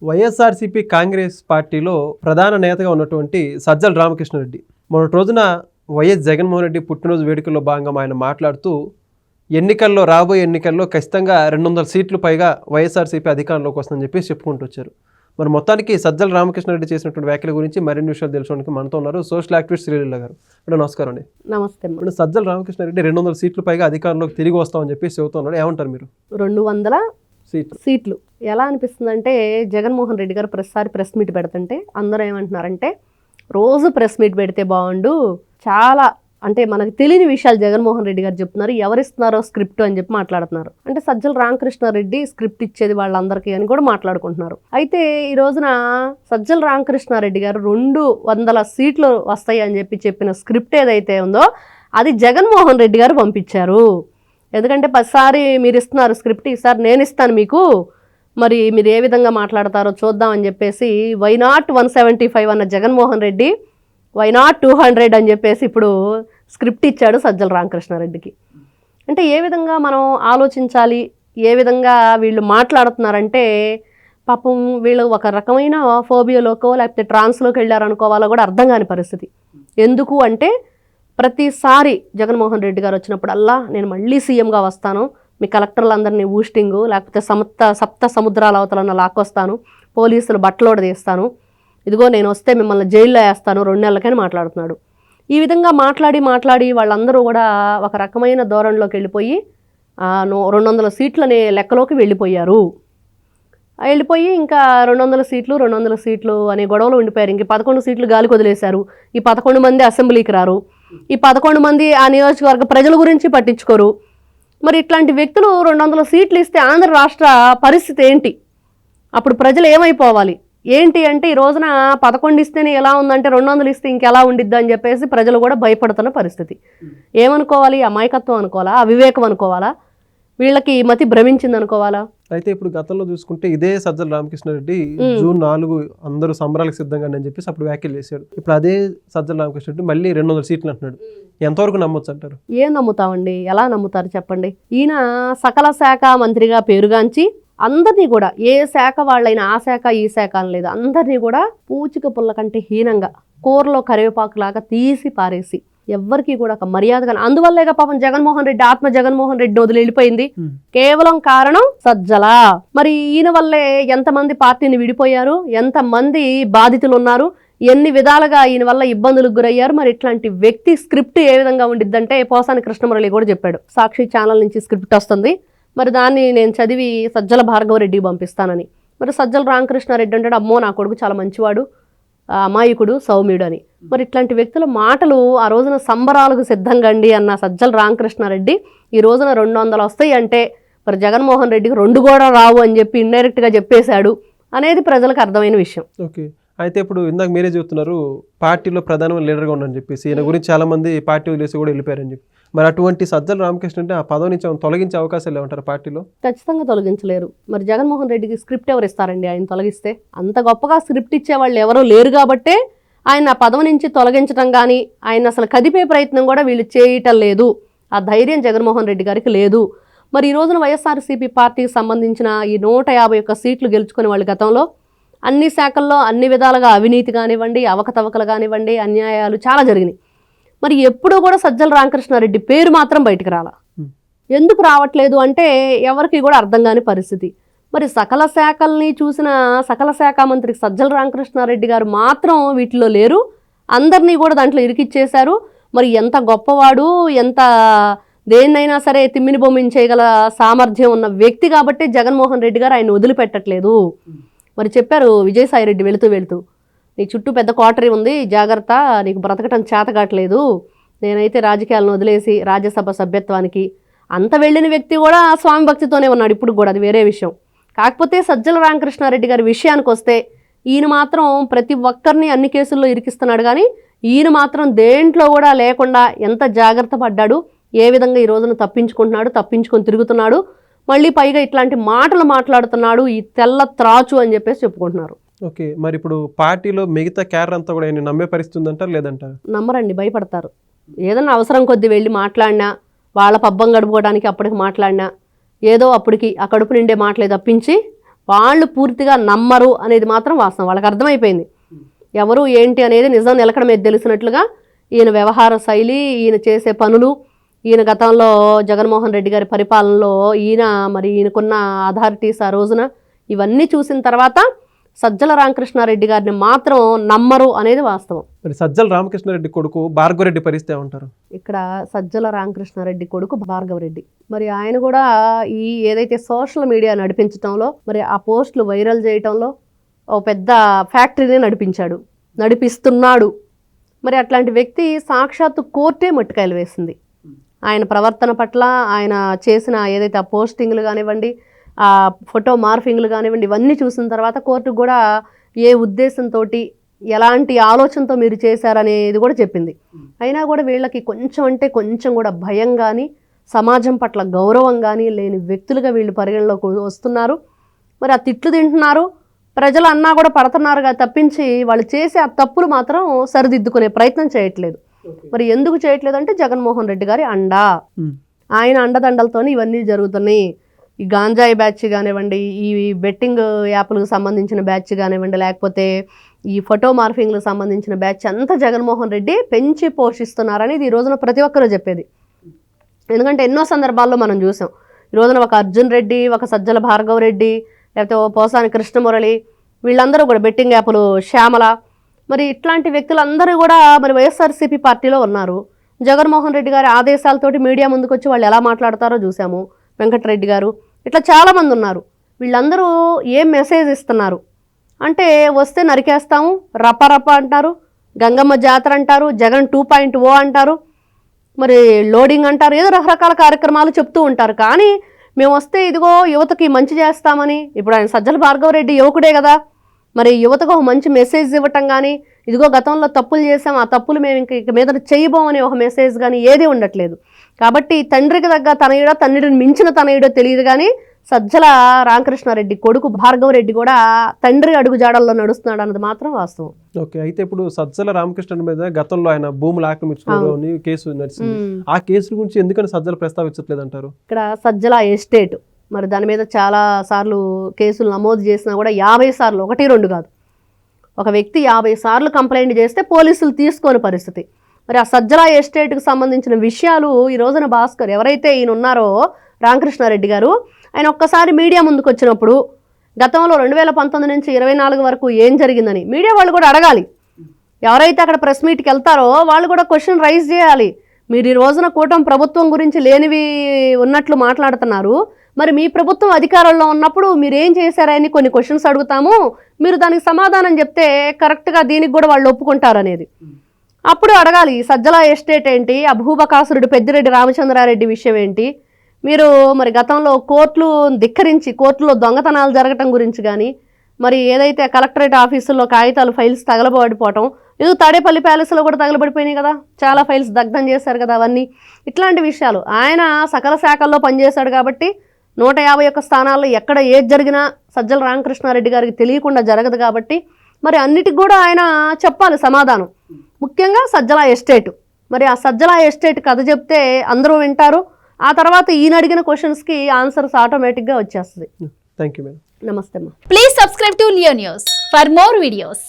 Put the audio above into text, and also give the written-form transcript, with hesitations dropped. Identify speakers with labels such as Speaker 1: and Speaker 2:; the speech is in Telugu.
Speaker 1: వైఎస్ఆర్సీపీ కాంగ్రెస్ పార్టీలో ప్రధాన నేతగా ఉన్నటువంటి సజ్జల రామకృష్ణారెడ్డి మొన్నటి రోజున వైఎస్ జగన్మోహన్ రెడ్డి పుట్టినరోజు వేడుకల్లో భాగంగా ఆయన మాట్లాడుతూ రాబోయే ఎన్నికల్లో ఖచ్చితంగా 200 సీట్లు పైగా వైఎస్ఆర్సీపీ అధికారంలోకి వస్తుందని చెప్పి చెప్పుకుంటూ వచ్చారు. మరి మొత్తానికి సజ్జల రామకృష్ణారెడ్డి చేసినటువంటి వ్యాఖ్యల గురించి మరిన్ని విషయాలు తెలుసుకోవడానికి మనతో ఉన్నారు సోషల్ యాక్టివిస్ట్ శ్రీలీల గారు. నమస్కారం అండి.
Speaker 2: నమస్తే.
Speaker 1: ఇప్పుడు సజ్జల రామకృష్ణారెడ్డి 200 సీట్లు పైగా అధికారంలోకి తిరిగి వస్తామని చెప్పి చెబుతున్నాడు. ఏమంటారు మీరు?
Speaker 2: 200 సీట్లు ఎలా అనిపిస్తుందంటే, జగన్మోహన్ రెడ్డి గారు ప్రతిసారి ప్రెస్ మీట్ పెడుతుంటే అందరూ ఏమంటున్నారంటే, రోజు ప్రెస్ మీట్ పెడితే బాగుండు, చాలా అంటే మనకు తెలియని విషయాలు జగన్మోహన్ రెడ్డి గారు చెప్తున్నారు, ఎవరిస్తున్నారో స్క్రిప్ట్ అని చెప్పి మాట్లాడుతున్నారు. అంటే సజ్జల రామకృష్ణారెడ్డి స్క్రిప్ట్ ఇచ్చేది వాళ్ళందరికీ అని కూడా మాట్లాడుకుంటున్నారు. అయితే ఈ రోజున సజ్జల రామకృష్ణారెడ్డి గారు 200 సీట్లు వస్తాయి అని చెప్పిన స్క్రిప్ట్ ఏదైతే ఉందో అది జగన్మోహన్ రెడ్డి గారు పంపించారు. ఎందుకంటే 10 సారి మీరు ఇస్తున్నారు స్క్రిప్ట్, ఈసారి నేను ఇస్తాను మీకు, మరి మీరు ఏ విధంగా మాట్లాడతారో చూద్దామని చెప్పేసి వై నాట్ 175 అన్న జగన్మోహన్ రెడ్డి వై నాట్ 200 అని చెప్పేసి ఇప్పుడు స్క్రిప్ట్ ఇచ్చాడు సజ్జల రామకృష్ణారెడ్డికి. అంటే ఏ విధంగా మనం ఆలోచించాలి, ఏ విధంగా వీళ్ళు మాట్లాడుతున్నారంటే, పాపం వీళ్ళు ఒక రకమైన ఫోబియాలోకో లేకపోతే ట్రాన్స్లోకి వెళ్ళారనుకోవాలో కూడా అర్థం కాని పరిస్థితి. ఎందుకు అంటే, ప్రతిసారి జగన్మోహన్ రెడ్డి గారు వచ్చినప్పుడల్లా నేను మళ్ళీ సీఎంగా వస్తాను, మీ కలెక్టర్లందరినీ ఊస్టింగు లేకపోతే సప్త సముద్రాల అవతలన్న లాక్కొస్తాను, పోలీసులు బట్టలోడ తీస్తాను, ఇదిగో నేను వస్తే మిమ్మల్ని జైల్లో వేస్తాను 2 నెలలకని మాట్లాడుతున్నాడు. ఈ విధంగా మాట్లాడి వాళ్ళందరూ కూడా ఒక రకమైన ధోరణిలోకి వెళ్ళిపోయి 200 సీట్లని లెక్కలోకి వెళ్ళిపోయారు. ఇంకా 200 సీట్లు అనే గొడవలు ఉండిపోయారు. ఇంక 11 సీట్లు గాలికి వదిలేశారు. ఈ 11 మంది అసెంబ్లీకి రారు, ఈ 11 మంది ఆ నియోజకవర్గ ప్రజల గురించి పట్టించుకోరు. మరి ఇట్లాంటి వ్యక్తులు 200 సీట్లు ఇస్తే ఆంధ్ర రాష్ట్ర పరిస్థితి ఏంటి? అప్పుడు ప్రజలు ఏమైపోవాలి ఏంటి అంటే, ఈ రోజున 11 ఇస్తేనే ఎలా ఉందంటే 200 ఇస్తే ఇంకెలా ఉండిద్దా అని చెప్పేసి ప్రజలు కూడా భయపడుతున్న పరిస్థితి. ఏమనుకోవాలి? అమాయకత్వం అనుకోవాలా, అవివేకం అనుకోవాలా, వీళ్ళకి మతి భ్రమించింది అనుకోవాలా?
Speaker 1: అయితే ఇప్పుడు గతంలో చూసుకుంటే ఇదే సజ్జల రామకృష్ణారెడ్డి జూన్ 4 అందరూ సంబరాలకు సిద్ధంగా అని చెప్పేసి అప్పుడు వ్యాఖ్యలు చేశాడు. ఇప్పుడు అదే సజ్జల రామకృష్ణారెడ్డి మళ్ళీ 200 సీట్లు అంటున్నాడు. ఎంతవరకు నమ్మొచ్చు అంటారు?
Speaker 2: ఏం నమ్ముతామండి, ఎలా నమ్ముతారు చెప్పండి? ఈయన సకల శాఖ మంత్రిగా పేరుగాంచి అందరినీ కూడా, ఏ శాఖ వాళ్ళైనా ఆ శాఖ ఈ శాఖ అని లేదు, అందరినీ కూడా పూచిక పుల్ల కంటే హీనంగా కూరలో కరివేపాకు లాగా తీసి పారేసి ఎవ్వరికి కూడా ఒక మర్యాదగా, అందువల్లేగా పాపం జగన్మోహన్ రెడ్డి ఆత్మ జగన్మోహన్ రెడ్డి వదిలి వెళ్ళిపోయింది. కేవలం కారణం సజ్జల. మరి ఈయన వల్లే ఎంతమంది పార్టీని విడిపోయారు, ఎంతమంది బాధితులు ఉన్నారు, ఎన్ని విధాలుగా ఈయన వల్ల ఇబ్బందులకు గురయ్యారు. మరి ఇట్లాంటి వ్యక్తి స్క్రిప్ట్ ఏ విధంగా ఉండిద్దంటే, పోసాని కృష్ణమురళి కూడా చెప్పాడు, సాక్షి ఛానల్ నుంచి స్క్రిప్ట్ వస్తుంది, మరి దాన్ని నేను చదివి సజ్జల భార్గవరెడ్డికి పంపిస్తానని. మరి సజ్జల రామకృష్ణారెడ్డి అంటాడు, అమ్మో నా కొడుకు చాలా మంచివాడు, అమాయకుడు, సౌమ్యుడు అని. మరి ఇట్లాంటి వ్యక్తుల మాటలు ఆ రోజున సంబరాలకు సిద్ధంగా అండి అన్న సజ్జల రామకృష్ణారెడ్డి ఈ రోజున 200 వస్తాయి అంటే మరి జగన్మోహన్ రెడ్డికి 2 కూడా రావు అని చెప్పి ఇండైరెక్ట్గా చెప్పేశాడు అనేది ప్రజలకు అర్థమైన విషయం.
Speaker 1: ఓకే. అయితే ఇప్పుడు ఇందాక మీరే చెప్తున్నారు పార్టీలో ప్రధానమైన లీడర్గా ఉన్నారని చెప్పేసి, ఈయన గురించి చాలా మంది పార్టీ వదిలేసి కూడా వెళ్ళిపోయారని చెప్పి. మరి అటువంటి సజ్జల రామకృష్ణ అంటే ఆ పదవి నుంచి తొలగించే అవకాశాలు ఏమంటారు పార్టీలో?
Speaker 2: ఖచ్చితంగా తొలగించలేరు. మరి జగన్మోహన్ రెడ్డికి స్క్రిప్ట్ ఎవరు ఇస్తారండి ఆయన తొలగిస్తే? అంత గొప్పగా స్క్రిప్ట్ ఇచ్చే వాళ్ళు ఎవరూ లేరు కాబట్టే ఆయన ఆ పదవి నుంచి తొలగించడం కానీ, ఆయన అసలు కదిపే ప్రయత్నం కూడా వీళ్ళు చేయటం లేదు. ఆ ధైర్యం జగన్మోహన్ రెడ్డి గారికి లేదు. మరి ఈ రోజున వైఎస్ఆర్సీపీ పార్టీకి సంబంధించిన ఈ 151 సీట్లు గెలుచుకునే వాళ్ళు గతంలో అన్ని శాఖల్లో అన్ని విధాలుగా అవినీతి కానివ్వండి, అవకతవకలు కానివ్వండి, అన్యాయాలు చాలా జరిగినాయి. మరి ఎప్పుడూ కూడా సజ్జల రామకృష్ణారెడ్డి పేరు మాత్రం బయటకు రాలా. ఎందుకు రావట్లేదు అంటే ఎవరికి కూడా అర్థం కాని పరిస్థితి. మరి సకల శాఖల్ని చూసిన సకల శాఖ మంత్రికి సజ్జల రామకృష్ణారెడ్డి గారు మాత్రం వీటిలో లేరు, అందరినీ కూడా దాంట్లో ఇరికిచ్చేశారు. మరి ఎంత గొప్పవాడు, ఎంత దేన్నైనా సరే తిమ్మిని బొమ్మించేయగల సామర్థ్యం ఉన్న వ్యక్తి కాబట్టి జగన్మోహన్ రెడ్డి గారు ఆయన వదిలిపెట్టట్లేదు. మరి చెప్పారు విజయసాయిరెడ్డి వెళుతూ, నీ చుట్టూ పెద్ద క్వార్టరీ ఉంది, జాగ్రత్త, నీకు బ్రతకటం చేతగాట్లేదు, నేనైతే రాజకీయాలను వదిలేసి రాజ్యసభ సభ్యత్వానికి. అంత వెళ్ళిన వ్యక్తి కూడా స్వామి భక్తితోనే ఉన్నాడు ఇప్పుడు కూడా, అది వేరే విషయం. కాకపోతే సజ్జల రామకృష్ణారెడ్డి గారి విషయానికి వస్తే ఈయన మాత్రం ప్రతి ఒక్కరిని అన్ని కేసుల్లో ఇరికిస్తున్నాడు, కానీ ఈయన మాత్రం దేంట్లో కూడా లేకుండా ఎంత జాగ్రత్త పడ్డాడు, ఏ విధంగా ఈ రోజున తప్పించుకొని తిరుగుతున్నాడు, మళ్ళీ పైగా ఇట్లాంటి మాటలు మాట్లాడుతున్నాడు, ఈ తెల్ల త్రాచు అని చెప్పేసి చెప్పుకుంటున్నారు.
Speaker 1: ఓకే. మరి ఇప్పుడు పార్టీలో మిగతా క్యాడర్ అంతా కూడా నమ్మే పరిస్థితి ఉందంటారు లేదంటారు?
Speaker 2: నమ్మరండి, భయపడతారు. ఏదన్నా అవసరం కొద్ది వెళ్ళి మాట్లాడినా, వాళ్ళ పబ్బం గడుపుకోవడానికి అప్పటికి మాట్లాడినా, ఏదో అప్పటికి ఆ కడుపు నిండే మాటలే తప్పించి వాళ్ళు పూర్తిగా నమ్మరు అనేది మాత్రం వాస్తవం. వాళ్ళకి అర్థమైపోయింది ఎవరు ఏంటి అనేది నిజం నిలకడ మీద తెలిసినట్లుగా ఈయన వ్యవహార శైలి, ఈయన చేసే పనులు, ఈయన గతంలో జగన్మోహన్ రెడ్డి గారి పరిపాలనలో ఈయనకున్న అథారిటీస్ ఆ రోజున ఇవన్నీ చూసిన తర్వాత సజ్జల రామకృష్ణారెడ్డి గారిని మాత్రం నమ్మరు అనేది వాస్తవం.
Speaker 1: మరి సజ్జల రామకృష్ణారెడ్డి కొడుకు భార్గవరెడ్డి పరిస్థితి ఏమంటారు?
Speaker 2: ఇక్కడ సజ్జల రామకృష్ణారెడ్డి కొడుకు భార్గవరెడ్డి, మరి ఆయన కూడా ఈ ఏదైతే సోషల్ మీడియా నడిపించడంలో, మరి ఆ పోస్టులు వైరల్ చేయటంలో ఓ పెద్ద ఫ్యాక్టరీని నడిపిస్తున్నాడు. మరి అట్లాంటి వ్యక్తి సాక్షాత్తు కోర్టే మట్టుకాయలు వేసింది ఆయన ప్రవర్తన పట్ల. ఆయన చేసిన ఏదైతే ఆ పోస్టింగ్లు కానివ్వండి, ఆ ఫోటో మార్ఫింగ్లు కానివ్వండి, ఇవన్నీ చూసిన తర్వాత కోర్టుకు కూడా ఏ ఉద్దేశంతో ఎలాంటి ఆలోచనతో మీరు చేశారనేది కూడా చెప్పింది. అయినా కూడా వీళ్ళకి కొంచెం అంటే కొంచెం కూడా భయం కానీ, సమాజం పట్ల గౌరవం కానీ లేని వ్యక్తులుగా వీళ్ళు పరిగణలోకి వస్తున్నారు. మరి ఆ తిట్లు తింటున్నారు, ప్రజలు అన్నా కూడా పడుతున్నారుగా తప్పించి వాళ్ళు చేసే ఆ తప్పులు మాత్రం సరిదిద్దుకునే ప్రయత్నం చేయట్లేదు. మరి ఎందుకు చేయట్లేదు అంటే జగన్మోహన్ రెడ్డి గారి ఆయన అండదండలతో ఇవన్నీ జరుగుతున్నాయి. ఈ గాంజాయి బ్యాచ్ కానివ్వండి, ఈ బెట్టింగ్ యాప్లకు సంబంధించిన బ్యాచ్ కానివ్వండి, లేకపోతే ఈ ఫోటో మార్ఫింగ్లకు సంబంధించిన బ్యాచ్ అంతా జగన్మోహన్ రెడ్డి పెంచి పోషిస్తున్నారని ఈ రోజున ప్రతి ఒక్కరూ చెప్పేది. ఎందుకంటే ఎన్నో సందర్భాల్లో మనం చూసాం. ఈ రోజున ఒక అర్జున్ రెడ్డి, ఒక సజ్జల భార్గవ రెడ్డి, లేకపోతే పోసాని కృష్ణమురళి, వీళ్ళందరూ కూడా బెట్టింగ్ యాప్లు శ్యామల, మరి ఇట్లాంటి వ్యక్తులందరూ కూడా మరి వైఎస్ఆర్సీపీ పార్టీలో ఉన్నారు. జగన్మోహన్ రెడ్డి గారి ఆదేశాలతోటి మీడియా ముందుకు వచ్చి వాళ్ళు ఎలా మాట్లాడతారో చూసాము. వెంకటరెడ్డి గారు, ఇట్లా చాలామంది ఉన్నారు. వీళ్ళందరూ ఏం మెసేజ్ ఇస్తున్నారు అంటే, వస్తే నరికేస్తాము, రపరప అంటారు, గంగమ్మ జాతర అంటారు, జగన్ 2.0 అంటారు, మరి లోడింగ్ అంటారు, ఏదో రకరకాల కార్యక్రమాలు చెప్తూ ఉంటారు. కానీ మేము వస్తే ఇదిగో యువతకి మంచి చేస్తామని, ఇప్పుడు ఆయన సజ్జల భార్గవరెడ్డి యువకుడే కదా, మరి యువతకు ఒక మంచి మెసేజ్ ఇవ్వటం కానీ, ఇదిగో గతంలో తప్పులు చేసాం, ఆ తప్పులు మేము ఇక మీద చేయబోమని ఒక మెసేజ్ కానీ ఏది ఉండట్లేదు. కాబట్టి తండ్రికి తగ్గ తనయుడో, తండ్రిని మించిన తనయుడో తెలియదు. కానీ సజ్జల రామకృష్ణారెడ్డి కొడుకు భార్గవరెడ్డి కూడా తండ్రి అడుగు జాడల్లో నడుస్తున్నాడు అన్నది మాత్రం వాస్తవం.
Speaker 1: ఓకే, అయితే ఇప్పుడు సజ్జల రామకృష్ణ మీద గతంలో ఆయన భూములు ఆక్రమించుకోవడం కేసు నడిచింది. ఆ కేసు గురించి ఎందుకని సజ్జల ప్రస్తావించట్లేదు అంటారు?
Speaker 2: ఇక్కడ సజ్జల ఎస్టేట్, మరి దాని మీద చాలా సార్లు కేసులు నమోదు చేసినా కూడా 50 సార్లు, 1-2 కాదు, ఒక వ్యక్తి 50 సార్లు కంప్లైంట్ చేస్తే పోలీసులు తీసుకోని పరిస్థితి. మరి ఆ సజ్జల ఎస్టేట్కి సంబంధించిన విషయాలు ఈ రోజున భాస్కర్ ఎవరైతే ఈయన ఉన్నారో రామకృష్ణారెడ్డి గారు, ఆయన ఒక్కసారి మీడియా ముందుకు వచ్చినప్పుడు గతంలో 2019 నుంచి 24 వరకు ఏం జరిగిందని మీడియా వాళ్ళు కూడా అడగాలి. ఎవరైతే అక్కడ ప్రెస్ మీట్కి వెళ్తారో వాళ్ళు కూడా క్వశ్చన్ రైజ్ చేయాలి. మీరు ఈ రోజున కూటమి ప్రభుత్వం గురించి లేనివి ఉన్నట్లు మాట్లాడుతున్నారు, మరి మీ ప్రభుత్వం అధికారంలో ఉన్నప్పుడు మీరు ఏం చేశారని కొన్ని క్వశ్చన్స్ అడుగుతాము, మీరు దానికి సమాధానం చెప్తే కరెక్ట్గా దీనికి కూడా వాళ్ళు ఒప్పుకుంటారు అనేది అప్పుడు అడగాలి. సజ్జల ఎస్టేట్ ఏంటి, ఆ భూబకాసురుడు పెద్దిరెడ్డి రామచంద్రారెడ్డి విషయం ఏంటి, మీరు మరి గతంలో కోర్టులు ధిక్కరించి కోర్టులో దొంగతనాలు జరగటం గురించి కానీ, మరి ఏదైతే కలెక్టరేట్ ఆఫీసుల్లో కాగితాలు ఫైల్స్ తగలబడిపోవటం, ఇది తాడేపల్లి ప్యాలెస్లో కూడా తగలబడిపోయినాయి కదా, చాలా ఫైల్స్ దగ్ధం చేశారు కదా, అవన్నీ ఇట్లాంటి విషయాలు. ఆయన సకల శాఖల్లో పనిచేశాడు కాబట్టి 151 స్థానాల్లో ఎక్కడ ఏది జరిగినా సజ్జల రామకృష్ణారెడ్డి గారికి తెలియకుండా జరగదు కాబట్టి మరి అన్నిటికి కూడా ఆయన చెప్పాలి సమాధానం. ముఖ్యంగా సజ్జల ఎస్టేట్, మరి ఆ సజ్జల ఎస్టేట్ కథ చెప్తే అందరూ వింటారు. ఆ తర్వాత ఈయన అడిగిన క్వశ్చన్స్కి ఆన్సర్స్ ఆటోమేటిక్గా వచ్చేస్తుంది.
Speaker 1: Thank you madam.
Speaker 2: నమస్తే అమ్మా.
Speaker 3: Please subscribe to Leo news for more videos.